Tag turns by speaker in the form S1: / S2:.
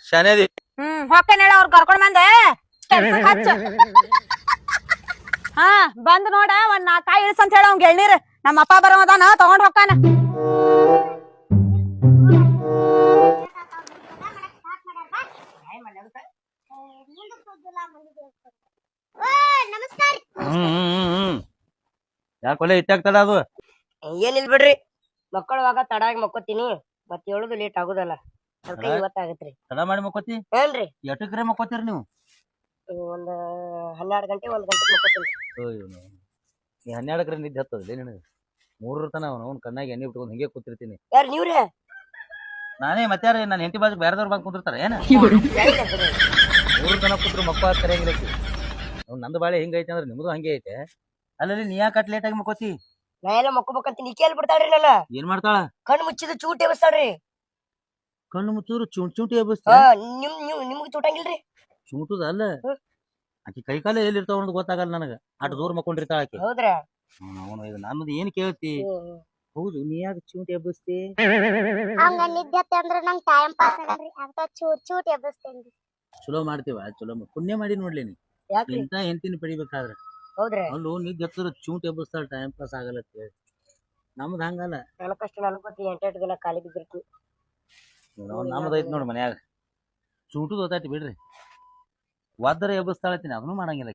S1: ಶಾನೇದಿ
S2: ಹೊಕ್ಕೇನ್ ಹೇಳ ಅವ್ರ ಕರ್ಕೊಂಡ್ ಬಂದೆ ಕೆಲ್ಸಕ್ ಹಚ್ಚ. ಹಾ ಬಂದ್ ನೋಡ ಒಂದ್ 4 ಕಾಯಿ ಇಳಿಸ್ ಅಂತ ಹೇಳ ಅವ್ನ್ ಗೆಳ್ನೀರ್ ನಮ್ಮ ಅಪ್ಪ ಬರೋದಾನ ತಗೊಂಡ್ ಹೊಕ್ಕಾನ.
S1: ಯಾಕೊಲೆ ಇಟ್ಟಾಗ್ತಡ ಅದು
S3: ಏನಿಲ್ ಬಿಡ್ರಿ ಮಕ್ಕಳುವಾಗ ತಡಾಗಿ ಮಕ್ಕೋತೀನಿ ಮತ್ ಹೇಳುದು ಲೇಟ್ ಆಗುದಲ್ಲ ಅದಕ್ಕೆ ಇವತ್ತಾಗತ್ರಿ.
S1: ತಡ ಮಾಡಿ ಮಕ್ಕೋತಿ
S3: ಏನ್ರಿ
S1: ಎಟಕ್ರೆ ಮಕ್ಕೋತೀರಿ ನೀವು?
S3: ಒಂದ್ 12 ಗಂಟೆ 1 ಗಂಟೆ ಮಕ್ಕೋತೀನಿ.
S1: ನೀ 12 ನಿದ್ದೆ ಹತ್ತದಲ್ಲ ನಿನಗೆ 3 ತನ ಅವ್ನ ಕಣ್ಣಾಗಿ ಎಣ್ಣೆ ಬಿಟ್ಕೊಂಡು ಹಿಂಗೆ ಕೂತಿರ್ತೀನಿ.
S3: ಯಾರು ನೀವ್ರೇ?
S1: ನಾನೇ ಮತ್ತೆ ನನ್ನ ಹೆಂಡತಿ ಬಾಜು ಬೇರೆದವ್ರು ಬಂದು ಕುಂದಿರ್ತಾರೆ ಏನ 3 ತನ ಕೂತ್ರು ಮಕ್ಕ ಕರೆಯಂಗಿಲ್ಲ. ನಂದು ಬಾಳೆ ಹಿಂಗೈತೆ ಅಂದ್ರೆ ನಿಮ್ದು ಹಂಗೆ ಐತೆ. ಅಲ್ಲಲ್ಲಿ ನೀ ಯಾಕೆ ಲೇಟ್ ಆಗಿ ಮಕ್ಕೋತಿ?
S3: ನಾ ಎಲ್ಲ ಮಕ್ಕೋಬೇಕಂತ ನೀ ಕೇಳಿ ಬಿಡ್ತಾಳ್ರಿ ನನ್ನ.
S1: ಏನ್ ಮಾಡ್ತಾಳ?
S3: ಕಣ್ಣು ಮುಚ್ಚಿದ ಚೂಟ್ ಎಬ್ಬಿಸ್ತಾಳ್ರಿ.
S1: ಕಣ್ಣು ಮುಚ್ಚೂರು ಚುಂಟಿ ಎಬ್ಬಿಸ್ತ.
S3: ನಿಮ್ಗೆ ಚೂಟಂಗಿಲ್ರಿ?
S1: ಚುಂಟುದ ಅಲ್ಲ ಆಕಿ ಕೈಕಾಲ ಎಲ್ಲಿ ಇರ್ತಾವ ಅನ್ನೋದು ಗೊತ್ತಾಗಲ್ಲ ನನಗ. ಅಟ್ ದೂರ ಮಕ್ಕೊಂಡಿರ್ತಾಳ ಆಕಿ.
S3: ಹೌದ್ರಾ?
S1: ನನ್ನದು ಏನ್ ಕೇಳ್ತಿ? ಹೌದು ನೀ ಯಾಕೆ ಚೂಟಿ ಎಬ್ಬಿಸ್ತಿ?
S4: ಹಂಗ ನಿದ್ದೆ ಅಂದ್ರೆ ನಂಗೆ ಟೈಮ್ ಪಾಸ್ ಆಗಲ್ರಿ ಅಂತ ಚೂಟ್ ಎಬ್ಬಿಸ್ತೇನ್ರಿ.
S1: ಚಲೋ ಮಾಡ್ತೀವ ಚಲೋ ಪುಣ್ಯ ಮಾಡಿ ನೋಡ್ಲಿ ನೀ
S3: ಯಾಕ್ರಿ?
S1: ಇಂತ ಹೆಂಡತಿನ ಪಡಿಬೇಕಾದ್ರ.
S3: ಹೌದ್ರಾ?
S1: ಅಲ್ಲೂ ನಿದ್ದೆ ಹತ್ತಿರ ಚೂಟ್ ಎಬ್ಬಿಸ್ತಾಳ ಟೈಮ್ ಪಾಸ್ ಆಗಲ್ಲ ಹೇಳಿ. ನಮ್ದು ಹಂಗಲ್ಲ.
S3: ನನ್ನ ಕಷ್ಟ ನನ್ಕೋತಿ 8 ದಿನ ಖಾಲಿ ಬಿದ್ದಿರ್ತಿ.
S1: ನಮ್ದು ಐತಿ ನೋಡ್ ಮನ್ಯಾಗ ಚೂಟುದ್ ಗೊತ್ತಾಯ್ತಿ ಬಿಡ್ರಿ. ಒದ್ದರ ಎಬ್ಬಿಸ್ತಾಳತ್ತೀನಿ ಅದನ್ನು ಮಾಡಂಗಿಲ್ಲ.